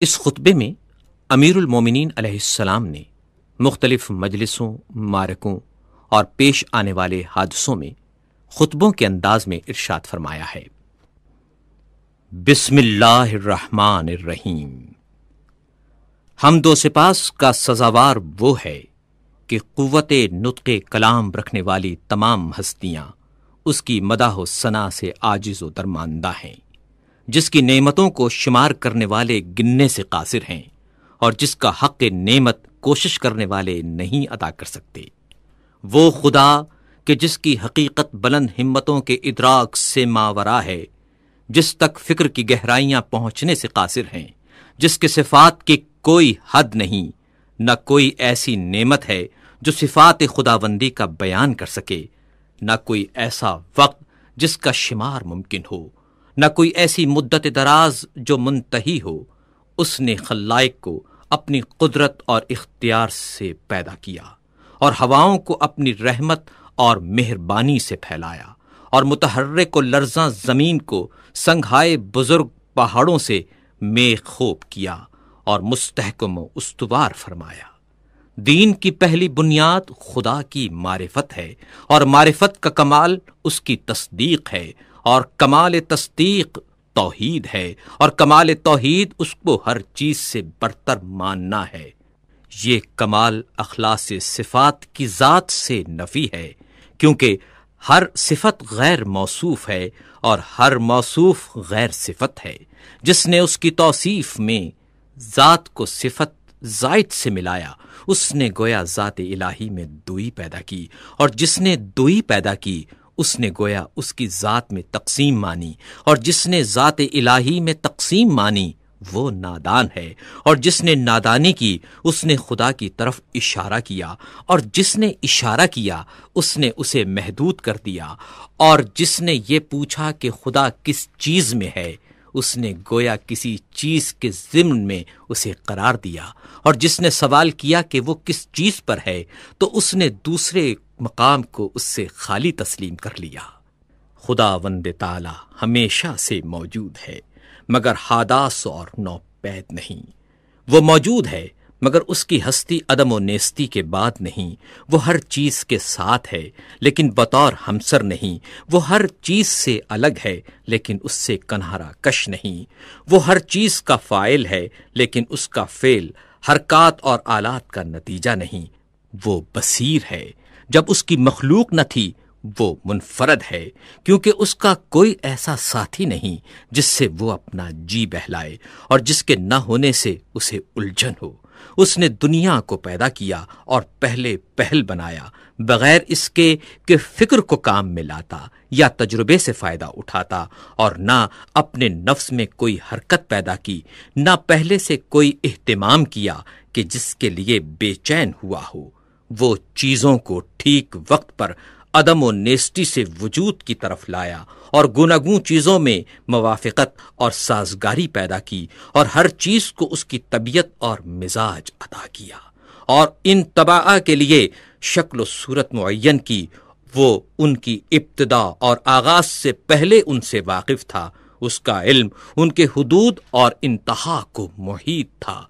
اس خطبے میں امیر المومنین علیہ السلام نے مختلف مجلسوں، معرکوں اور پیش آنے والے حادثوں میں خطبوں کے انداز میں ارشاد فرمایا ہے۔ بسم اللہ الرحمن الرحیم۔ حمد و سپاس کا سزاوار وہ ہے کہ قوت نطق کلام رکھنے والی تمام ہستیاں اس کی مداح و ثنا سے عاجز و درماندہ ہیں، جس کی نعمتوں کو شمار کرنے والے گننے سے قاصر ہیں اور جس کا حق نعمت کوشش کرنے والے نہیں ادا کر سکتے۔ وہ خدا کہ جس کی حقیقت بلند ہمتوں کے ادراک سے ماورا ہے، جس تک فکر کی گہرائیاں پہنچنے سے قاصر ہیں، جس کے صفات کی کوئی حد نہیں، نہ کوئی ایسی نعمت ہے جو صفات خداوندی کا بیان کر سکے، نہ کوئی ایسا وقت جس کا شمار ممکن ہو، نہ کوئی ایسی مدت دراز جو منتہی ہو۔ اس نے خلائق کو اپنی قدرت اور اختیار سے پیدا کیا اور ہواؤں کو اپنی رحمت اور مہربانی سے پھیلایا، اور متحرک و لرزاں زمین کو سنگھائے بزرگ پہاڑوں سے میخ خوب کیا اور مستحکم و استوار فرمایا۔ دین کی پہلی بنیاد خدا کی معرفت ہے، اور معرفت کا کمال اس کی تصدیق ہے، اور کمال تصدیق توحید ہے، اور کمال توحید اس کو ہر چیز سے برتر ماننا ہے۔ یہ کمال اخلاص صفات کی ذات سے نفی ہے، کیونکہ ہر صفت غیر موصوف ہے اور ہر موصوف غیر صفت ہے۔ جس نے اس کی توصیف میں ذات کو صفت زائد سے ملایا، اس نے گویا ذات الہی میں دوئی پیدا کی، اور جس نے دوئی پیدا کی اس نے گویا اس کی ذات میں تقسیم مانی، اور جس نے ذات الہی میں تقسیم مانی وہ نادان ہے، اور جس نے نادانی کی اس نے خدا کی طرف اشارہ کیا، اور جس نے اشارہ کیا اس نے اسے محدود کر دیا، اور جس نے یہ پوچھا کہ خدا کس چیز میں ہے اس نے گویا کسی چیز کے ضمن میں اسے قرار دیا، اور جس نے سوال کیا کہ وہ کس چیز پر ہے تو اس نے دوسرے مقام کو اس سے خالی تسلیم کر لیا۔ خداوند تعالی ہمیشہ سے موجود ہے مگر حادث اور نوپید نہیں۔ وہ موجود ہے مگر اس کی ہستی عدم و نیستی کے بعد نہیں۔ وہ ہر چیز کے ساتھ ہے لیکن بطور ہمسر نہیں۔ وہ ہر چیز سے الگ ہے لیکن اس سے کنہارا کش نہیں۔ وہ ہر چیز کا فاعل ہے لیکن اس کا فعل حرکات اور آلات کا نتیجہ نہیں۔ وہ بصیر ہے، جب اس کی مخلوق نہ تھی وہ منفرد ہے، کیونکہ اس کا کوئی ایسا ساتھی نہیں جس سے وہ اپنا جی بہلائے اور جس کے نہ ہونے سے اسے الجھن ہو۔ اس نے دنیا کو پیدا کیا اور پہلے پہل بنایا، بغیر اس کے کہ فکر کو کام میں لاتا یا تجربے سے فائدہ اٹھاتا، اور نہ اپنے نفس میں کوئی حرکت پیدا کی، نہ پہلے سے کوئی اہتمام کیا کہ جس کے لیے بے چین ہوا ہو۔ وہ چیزوں کو ٹھیک وقت پر عدم و نیستی سے وجود کی طرف لایا، اور گوناگوں چیزوں میں موافقت اور سازگاری پیدا کی، اور ہر چیز کو اس کی طبیعت اور مزاج عطا کیا، اور ان طباع کے لیے شکل و صورت معین کی۔ وہ ان کی ابتدا اور آغاز سے پہلے ان سے واقف تھا۔ اس کا علم ان کے حدود اور انتہا کو محیط تھا،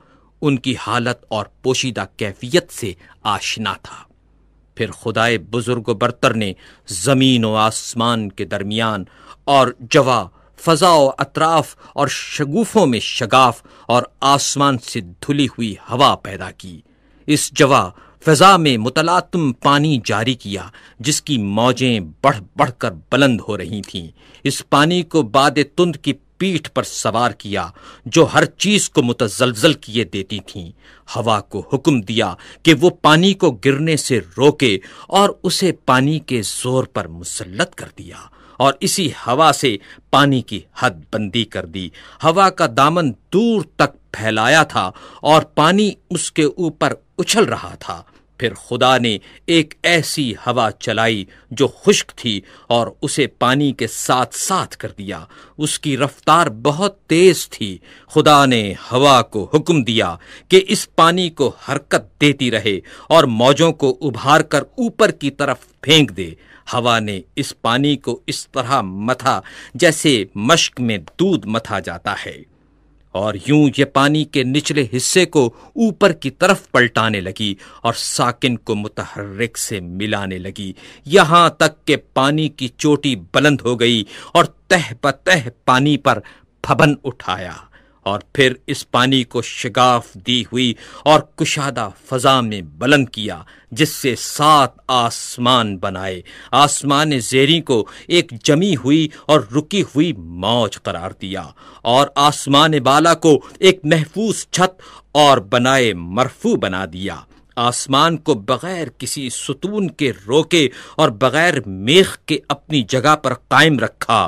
ان کی حالت اور پوشیدہ کیفیت سے آشنا تھا۔ پھر خدائے بزرگ و برتر نے زمین و آسمان کے درمیان اور جوا، فضا و اطراف اور شگوفوں میں شگاف اور آسمان سے دھلی ہوئی ہوا پیدا کی۔ اس جوا فضا میں متلاطم پانی جاری کیا جس کی موجیں بڑھ بڑھ کر بلند ہو رہی تھیں۔ اس پانی کو باد تند کی پیٹھ پر سوار کیا جو ہر چیز کو متزلزل کیے دیتی تھیں۔ ہوا کو حکم دیا کہ وہ پانی کو گرنے سے روکے اور اسے پانی کے زور پر مسلط کر دیا، اور اسی ہوا سے پانی کی حد بندی کر دی۔ ہوا کا دامن دور تک پھیلایا تھا اور پانی اس کے اوپر اچھل رہا تھا۔ پھر خدا نے ایک ایسی ہوا چلائی جو خشک تھی اور اسے پانی کے ساتھ ساتھ کر دیا۔ اس کی رفتار بہت تیز تھی۔ خدا نے ہوا کو حکم دیا کہ اس پانی کو حرکت دیتی رہے اور موجوں کو ابھار کر اوپر کی طرف پھینک دے۔ ہوا نے اس پانی کو اس طرح متھا جیسے مشک میں دودھ متھا جاتا ہے، اور یوں یہ پانی کے نچلے حصے کو اوپر کی طرف پلٹانے لگی اور ساکن کو متحرک سے ملانے لگی، یہاں تک کہ پانی کی چوٹی بلند ہو گئی اور تہ بتہ پانی پر پھبن اٹھایا، اور پھر اس پانی کو شگاف دی ہوئی اور کشادہ فضا میں بلند کیا، جس سے 7 آسمان بنائے، آسمان زیریں کو ایک جمی ہوئی اور رکی ہوئی موج قرار دیا، اور آسمان بالا کو ایک محفوظ چھت اور بنائے مرفوع بنا دیا، آسمان کو بغیر کسی ستون کے روکے اور بغیر میخ کے اپنی جگہ پر قائم رکھا۔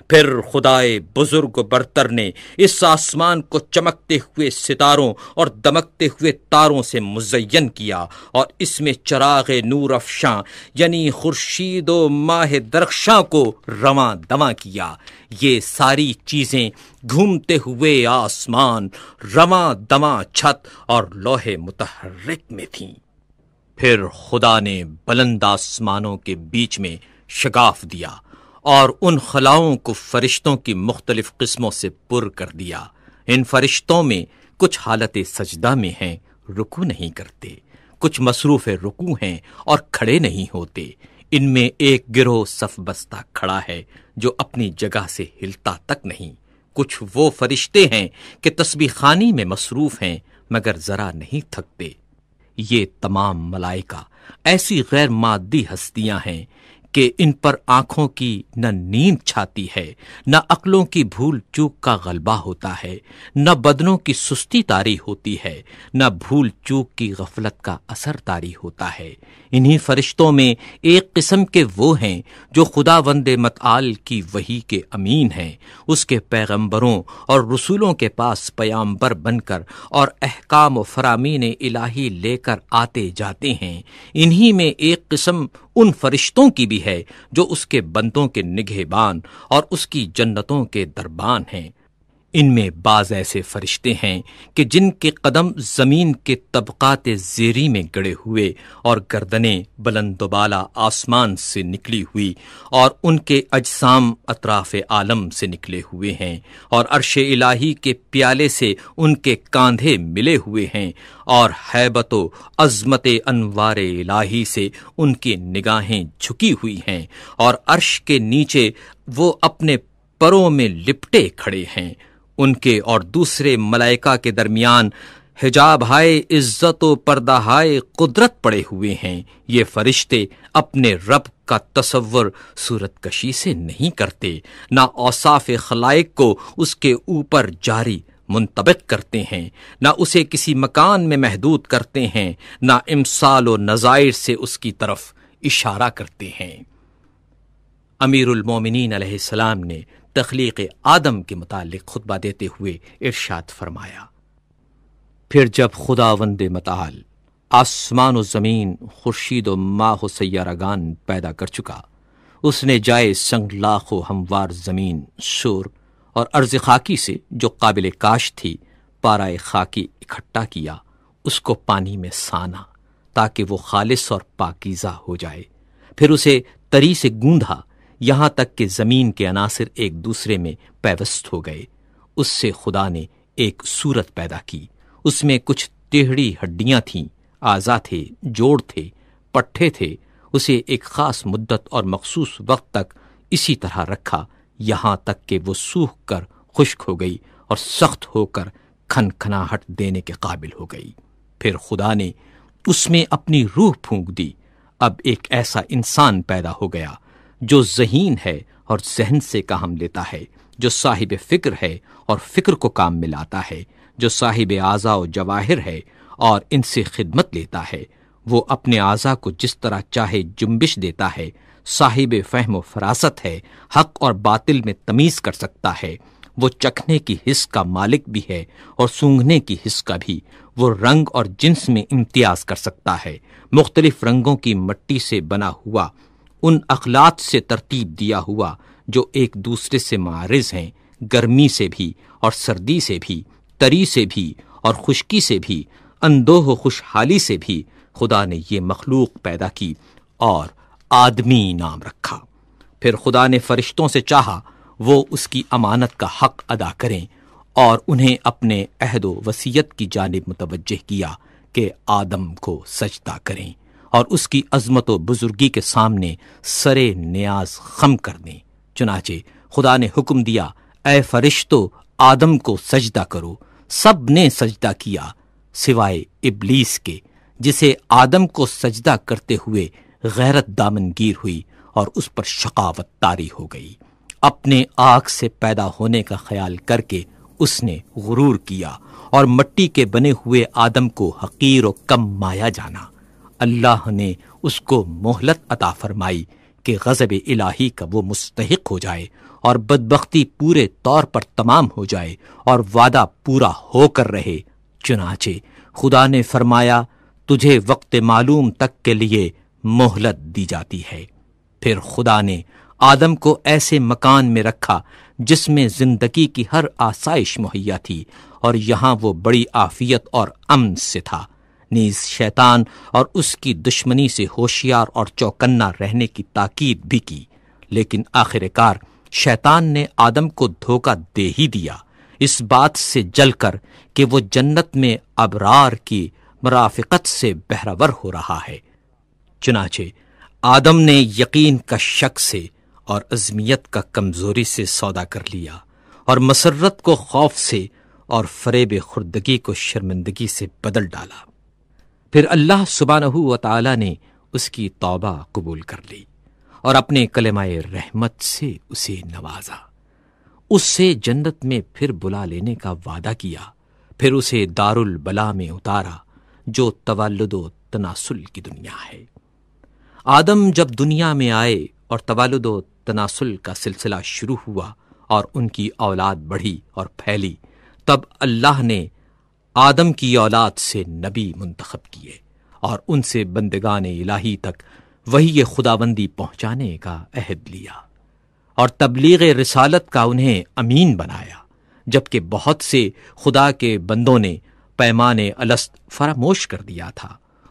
پھر خدائے بزرگ و برتر نے اس آسمان کو چمکتے ہوئے ستاروں اور دمکتے ہوئے تاروں سے مزین کیا، اور اس میں چراغ نور افشاں یعنی خورشید و ماہ درخشاں کو رواں دواں کیا۔ یہ ساری چیزیں گھومتے ہوئے آسمان، رواں دواں چھت اور لوح متحرک میں تھیں۔ پھر خدا نے بلند آسمانوں کے بیچ میں شگاف دیا اور ان خلاؤں کو فرشتوں کی مختلف قسموں سے پر کر دیا۔ ان فرشتوں میں کچھ حالت سجدہ میں ہیں، رکوع نہیں کرتے، کچھ مصروف رکوع ہیں اور کھڑے نہیں ہوتے۔ ان میں ایک گروہ صف بستہ کھڑا ہے جو اپنی جگہ سے ہلتا تک نہیں۔ کچھ وہ فرشتے ہیں کہ تسبیح خوانی میں مصروف ہیں مگر ذرا نہیں تھکتے۔ یہ تمام ملائکہ ایسی غیر مادی ہستیاں ہیں کہ ان پر آنکھوں کی نہ نیند چھاتی ہے، نہ عقلوں کی بھول چوک کا غلبہ ہوتا ہے، نہ بدنوں کی سستی طاری ہوتی ہے، نہ بھول چوک کی غفلت کا اثر طاری ہوتا ہے۔ انہی فرشتوں میں ایک قسم کے وہ ہیں جو خداوند متعال کی وحی کے امین ہیں، اس کے پیغمبروں اور رسولوں کے پاس پیامبر بن کر اور احکام و فرامین الہی لے کر آتے جاتے ہیں۔ انہی میں ایک قسم ان فرشتوں کی بھی ہے جو اس کے بندوں کے نگہبان اور اس کی جنتوں کے دربان ہیں۔ ان میں بعض ایسے فرشتے ہیں کہ جن کے قدم زمین کے طبقات زیریں میں گڑے ہوئے اور گردنیں بلند و بالا آسمان سے نکلی ہوئی، اور ان کے اجسام اطراف عالم سے نکلے ہوئے ہیں، اور عرش الہی کے پیالے سے ان کے کاندھے ملے ہوئے ہیں، اور ہیبت و عظمت انوار الہی سے ان کی نگاہیں جھکی ہوئی ہیں، اور عرش کے نیچے وہ اپنے پروں میں لپٹے کھڑے ہیں۔ ان کے اور دوسرے ملائکہ کے درمیان حجاب ہائے عزت و پردہ ہائے قدرت پڑے ہوئے ہیں۔ یہ فرشتے اپنے رب کا تصور صورت کشی سے نہیں کرتے، نہ اوصاف خلائق کو اس کے اوپر جاری منطبق کرتے ہیں، نہ اسے کسی مکان میں محدود کرتے ہیں، نہ امثال و نظائر سے اس کی طرف اشارہ کرتے ہیں۔ امیر المومنین علیہ السلام نے تخلیق آدم کے متعلق خطبہ دیتے ہوئے ارشاد فرمایا، پھر جب خداوند متعال آسمان و زمین، خورشید و ماہ و سیارگان پیدا کر چکا، اس نے جائے سنگلاخ و ہموار زمین، شور اور ارض خاکی سے جو قابل کاشت تھی پارائے خاکی اکٹھا کیا، اس کو پانی میں سانا تاکہ وہ خالص اور پاکیزہ ہو جائے، پھر اسے تری سے گوندھا یہاں تک کہ زمین کے عناصر ایک دوسرے میں پیوست ہو گئے۔ اس سے خدا نے ایک صورت پیدا کی، اس میں کچھ ٹیڑھی ہڈیاں تھیں، اعضا تھے، جوڑ تھے، پٹھے تھے۔ اسے ایک خاص مدت اور مخصوص وقت تک اسی طرح رکھا، یہاں تک کہ وہ سوکھ کر خشک ہو گئی اور سخت ہو کر کھنکھناہٹ دینے کے قابل ہو گئی۔ پھر خدا نے اس میں اپنی روح پھونک دی، اب ایک ایسا انسان پیدا ہو گیا جو ذہین ہے اور ذہن سے کام لیتا ہے، جو صاحب فکر ہے اور فکر کو کام میں لاتا ہے، جو صاحب اعضاء و جواہر ہے اور ان سے خدمت لیتا ہے۔ وہ اپنے اعضاء کو جس طرح چاہے جنبش دیتا ہے، صاحب فہم و فراست ہے، حق اور باطل میں تمیز کر سکتا ہے۔ وہ چکھنے کی حس کا مالک بھی ہے اور سونگھنے کی حس کا بھی۔ وہ رنگ اور جنس میں امتیاز کر سکتا ہے، مختلف رنگوں کی مٹی سے بنا ہوا، ان اخلاط سے ترتیب دیا ہوا جو ایک دوسرے سے معارض ہیں، گرمی سے بھی اور سردی سے بھی، تری سے بھی اور خشکی سے بھی، اندوہ و خوشحالی سے بھی۔ خدا نے یہ مخلوق پیدا کی اور آدمی نام رکھا۔ پھر خدا نے فرشتوں سے چاہا وہ اس کی امانت کا حق ادا کریں اور انہیں اپنے عہد و وصیت کی جانب متوجہ کیا کہ آدم کو سجدہ کریں اور اس کی عظمت و بزرگی کے سامنے سرے نیاز خم کر دیں۔ چنانچہ خدا نے حکم دیا، اے فرشتو آدم کو سجدہ کرو۔ سب نے سجدہ کیا سوائے ابلیس کے، جسے آدم کو سجدہ کرتے ہوئے غیرت دامنگیر ہوئی اور اس پر شقاوت طاری ہو گئی۔ اپنے آگ سے پیدا ہونے کا خیال کر کے اس نے غرور کیا اور مٹی کے بنے ہوئے آدم کو حقیر و کم مایا جانا۔ اللہ نے اس کو مہلت عطا فرمائی کہ غضب الہی کا وہ مستحق ہو جائے اور بدبختی پورے طور پر تمام ہو جائے اور وعدہ پورا ہو کر رہے۔ چنانچہ خدا نے فرمایا، تجھے وقت معلوم تک کے لیے مہلت دی جاتی ہے۔ پھر خدا نے آدم کو ایسے مکان میں رکھا جس میں زندگی کی ہر آسائش مہیا تھی، اور یہاں وہ بڑی عافیت اور امن سے تھا۔ نیز شیطان اور اس کی دشمنی سے ہوشیار اور چوکنا رہنے کی تاکید بھی کی، لیکن آخر کار شیطان نے آدم کو دھوکہ دے ہی دیا، اس بات سے جل کر کہ وہ جنت میں ابرار کی مرافقت سے بہرور ہو رہا ہے۔ چنانچہ آدم نے یقین کا شک سے اور عزمیت کا کمزوری سے سودا کر لیا، اور مسرت کو خوف سے اور فریب خردگی کو شرمندگی سے بدل ڈالا۔ پھر اللہ سبحانہ و تعالی نے اس کی توبہ قبول کر لی اور اپنے کلمہ رحمت سے اسے نوازا، اس سے جنت میں پھر بلا لینے کا وعدہ کیا، پھر اسے دار البلا میں اتارا جو توالد و تناسل کی دنیا ہے۔ آدم جب دنیا میں آئے اور توالد و تناسل کا سلسلہ شروع ہوا اور ان کی اولاد بڑھی اور پھیلی، تب اللہ نے آدم کی اولاد سے نبی منتخب کیے اور ان سے بندگان الہی تک وحی خداوندی پہنچانے کا عہد لیا اور تبلیغ رسالت کا انہیں امین بنایا، جبکہ بہت سے خدا کے بندوں نے پیمان الست فراموش کر دیا تھا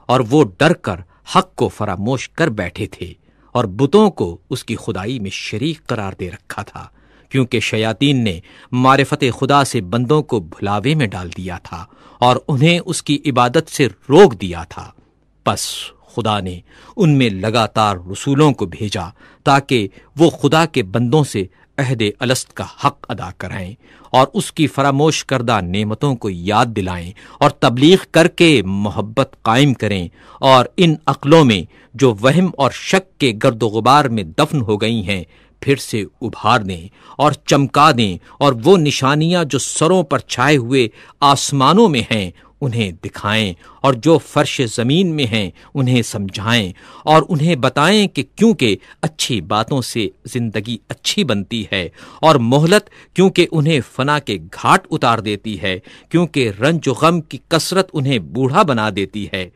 اور وہ ڈر کر حق کو فراموش کر بیٹھے تھے اور بتوں کو اس کی خدائی میں شریک قرار دے رکھا تھا، کیونکہ شیاطین نے معرفت خدا سے بندوں کو بھلاوے میں ڈال دیا تھا اور انہیں اس کی عبادت سے روک دیا تھا۔ پس خدا نے ان میں لگاتار رسولوں کو بھیجا تاکہ وہ خدا کے بندوں سے عہد الست کا حق ادا کرائیں اور اس کی فراموش کردہ نعمتوں کو یاد دلائیں اور تبلیغ کر کے محبت قائم کریں، اور ان عقلوں میں جو وہم اور شک کے گرد و غبار میں دفن ہو گئی ہیں پھر سے ابھار دیں اور چمکا دیں، اور وہ نشانیاں جو سروں پر چھائے ہوئے آسمانوں میں ہیں انہیں دکھائیں، اور جو فرش زمین میں ہیں انہیں سمجھائیں، اور انہیں بتائیں کہ کیونکہ اچھی باتوں سے زندگی اچھی بنتی ہے، اور مہلت کیونکہ انہیں فنا کے گھاٹ اتار دیتی ہے، کیونکہ رنج و غم کی کثرت انہیں بوڑھا بنا دیتی ہے،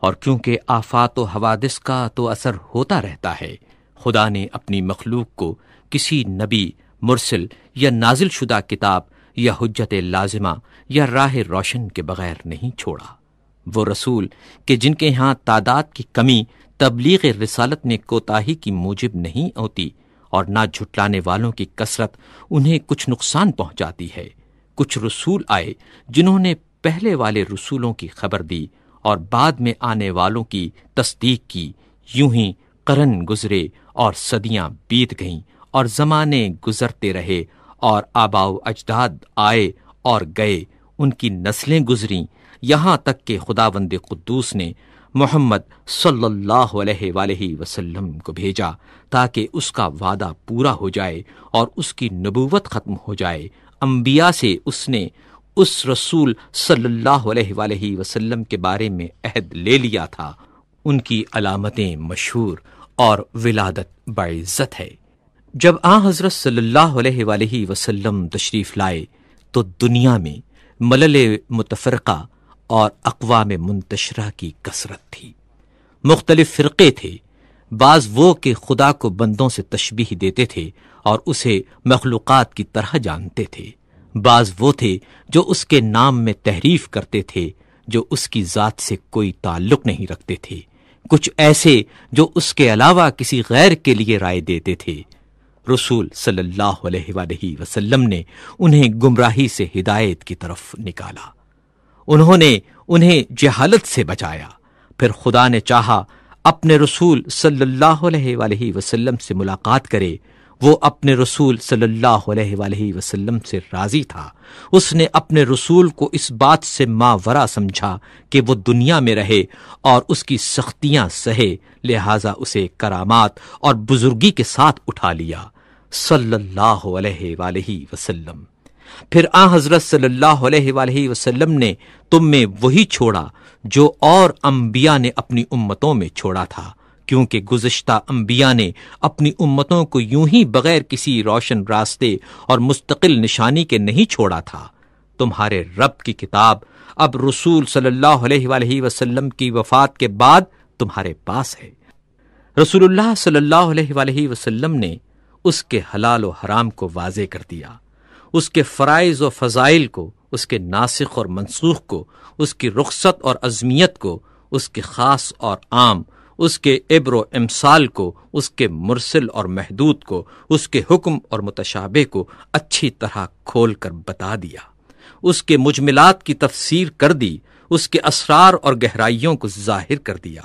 اور کیونکہ آفات و حوادث کا تو اثر ہوتا رہتا ہے۔ خدا نے اپنی مخلوق کو کسی نبی، مرسل یا نازل شدہ کتاب یا حجت لازمہ یا راہ روشن کے بغیر نہیں چھوڑا۔ وہ رسول کہ جن کے ہاں تعداد کی کمی تبلیغ رسالت میں کوتاہی کی موجب نہیں ہوتی، اور نہ جھٹلانے والوں کی کثرت انہیں کچھ نقصان پہنچاتی ہے۔ کچھ رسول آئے جنہوں نے پہلے والے رسولوں کی خبر دی اور بعد میں آنے والوں کی تصدیق کی، یوں ہی قرن گزرے اور صدیاں بیت گئیں اور زمانے گزرتے رہے اور آباء و اجداد آئے اور گئے، ان کی نسلیں گزریں، یہاں تک کہ خداوند قدوس نے محمد صلی اللہ علیہ وآلہ وسلم کو بھیجا تاکہ اس کا وعدہ پورا ہو جائے اور اس کی نبوت ختم ہو جائے۔ انبیاء سے اس نے اس رسول صلی اللہ علیہ وآلہ وسلم کے بارے میں عہد لے لیا تھا، ان کی علامتیں مشہور اور ولادت باعزت ہے۔ جب حضرت صلی اللہ علیہ وآلہ وسلم تشریف لائے تو دنیا میں ملل متفرقہ اور اقوام منتشرہ کی کثرت تھی۔ مختلف فرقے تھے، بعض وہ کہ خدا کو بندوں سے تشبیہ دیتے تھے اور اسے مخلوقات کی طرح جانتے تھے، بعض وہ تھے جو اس کے نام میں تحریف کرتے تھے جو اس کی ذات سے کوئی تعلق نہیں رکھتے تھے، کچھ ایسے جو اس کے علاوہ کسی غیر کے لیے رائے دیتے تھے۔ رسول صلی اللہ علیہ وآلہ وسلم نے انہیں گمراہی سے ہدایت کی طرف نکالا، انہوں نے انہیں جہالت سے بچایا۔ پھر خدا نے چاہا اپنے رسول صلی اللہ علیہ وآلہ وسلم سے ملاقات کرے، وہ اپنے رسول صلی اللہ علیہ وآلہ وسلم سے راضی تھا۔ اس نے اپنے رسول کو اس بات سے ماورا سمجھا کہ وہ دنیا میں رہے اور اس کی سختیاں سہے، لہٰذا اسے کرامات اور بزرگی کے ساتھ اٹھا لیا صلی اللہ علیہ وآلہ وسلم۔ پھر حضرت صلی اللہ علیہ وآلہ وسلم نے تم میں وہی چھوڑا جو اور انبیاء نے اپنی امتوں میں چھوڑا تھا، کیونکہ گزشتہ انبیاء نے اپنی امتوں کو یوں ہی بغیر کسی روشن راستے اور مستقل نشانی کے نہیں چھوڑا تھا۔ تمہارے رب کی کتاب اب رسول صلی اللہ علیہ وآلہ وسلم کی وفات کے بعد تمہارے پاس ہے۔ رسول اللہ صلی اللہ علیہ وآلہ وسلم نے اس کے حلال و حرام کو واضح کر دیا، اس کے فرائض و فضائل کو، اس کے ناسخ اور منسوخ کو، اس کی رخصت اور عظمیت کو، اس کے خاص اور عام، اس کے عبر و امثال کو، اس کے مرسل اور محدود کو، اس کے حکم اور متشابہ کو اچھی طرح کھول کر بتا دیا، اس کے مجملات کی تفسیر کر دی، اس کے اسرار اور گہرائیوں کو ظاہر کر دیا۔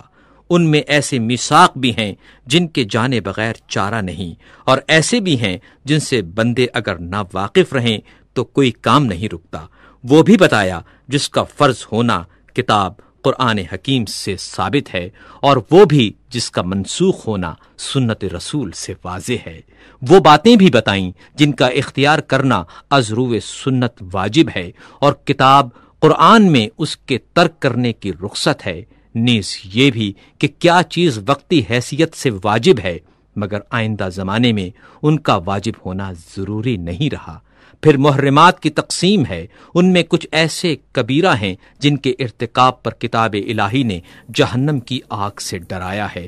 ان میں ایسے میثاق بھی ہیں جن کے جانے بغیر چارہ نہیں، اور ایسے بھی ہیں جن سے بندے اگر نا واقف رہیں تو کوئی کام نہیں رکتا۔ وہ بھی بتایا جس کا فرض ہونا کتاب قرآن حکیم سے ثابت ہے، اور وہ بھی جس کا منسوخ ہونا سنت رسول سے واضح ہے۔ وہ باتیں بھی بتائیں جن کا اختیار کرنا از روئے سنت واجب ہے، اور کتاب قرآن میں اس کے ترک کرنے کی رخصت ہے، نیز یہ بھی کہ کیا چیز وقتی حیثیت سے واجب ہے مگر آئندہ زمانے میں ان کا واجب ہونا ضروری نہیں رہا۔ پھر محرمات کی تقسیم ہے، ان میں کچھ ایسے کبیرہ ہیں جن کے ارتکاب پر کتاب الہی نے جہنم کی آگ سے ڈرایا ہے،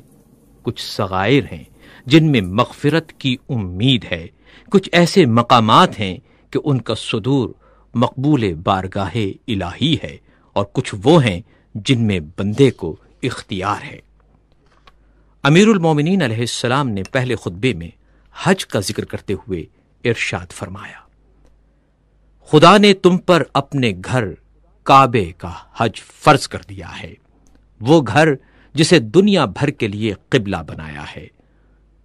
کچھ صغائر ہیں جن میں مغفرت کی امید ہے، کچھ ایسے مقامات ہیں کہ ان کا صدور مقبول بارگاہ الہی ہے، اور کچھ وہ ہیں جن میں بندے کو اختیار ہے۔ امیر المومنین علیہ السلام نے پہلے خطبے میں حج کا ذکر کرتے ہوئے ارشاد فرمایا، خدا نے تم پر اپنے گھر کعبے کا حج فرض کر دیا ہے، وہ گھر جسے دنیا بھر کے لیے قبلہ بنایا ہے۔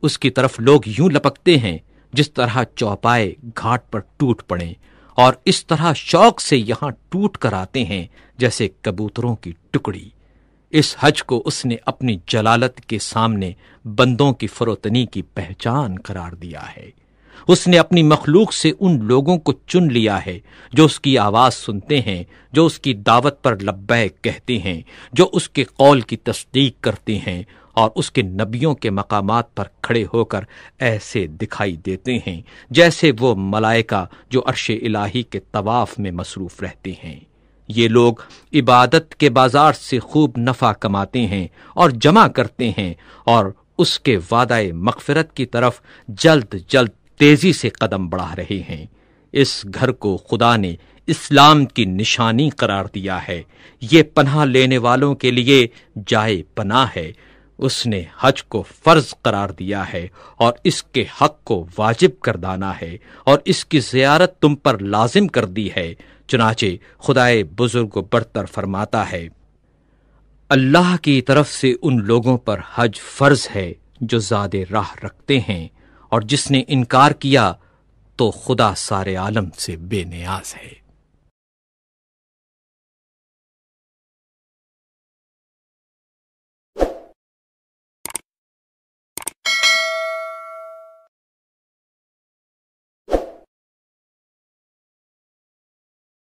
اس کی طرف لوگ یوں لپکتے ہیں جس طرح چوپائے گھاٹ پر ٹوٹ پڑیں، اور اس طرح شوق سے یہاں ٹوٹ کر آتے ہیں جیسے کبوتروں کی ٹکڑی۔ اس حج کو اس نے اپنی جلالت کے سامنے بندوں کی فروتنی کی پہچان قرار دیا ہے۔ اس نے اپنی مخلوق سے ان لوگوں کو چن لیا ہے جو اس کی آواز سنتے ہیں، جو اس کی دعوت پر لبیک کہتے ہیں، جو اس کے قول کی تصدیق کرتے ہیں، اور اس کے نبیوں کے مقامات پر کھڑے ہو کر ایسے دکھائی دیتے ہیں جیسے وہ ملائکہ جو عرش الہی کے طواف میں مصروف رہتے ہیں۔ یہ لوگ عبادت کے بازار سے خوب نفع کماتے ہیں اور جمع کرتے ہیں، اور اس کے وعدہ مغفرت کی طرف جلد جلد تیزی سے قدم بڑھا رہے ہیں۔ اس گھر کو خدا نے اسلام کی نشانی قرار دیا ہے، یہ پناہ لینے والوں کے لیے جائے پناہ ہے۔ اس نے حج کو فرض قرار دیا ہے اور اس کے حق کو واجب گردانا ہے، اور اس کی زیارت تم پر لازم کر دی ہے۔ چنانچہ خدائے بزرگ و برتر فرماتا ہے، اللہ کی طرف سے ان لوگوں پر حج فرض ہے جو زاد راہ رکھتے ہیں، اور جس نے انکار کیا تو خدا سارے عالم سے بے نیاز ہے۔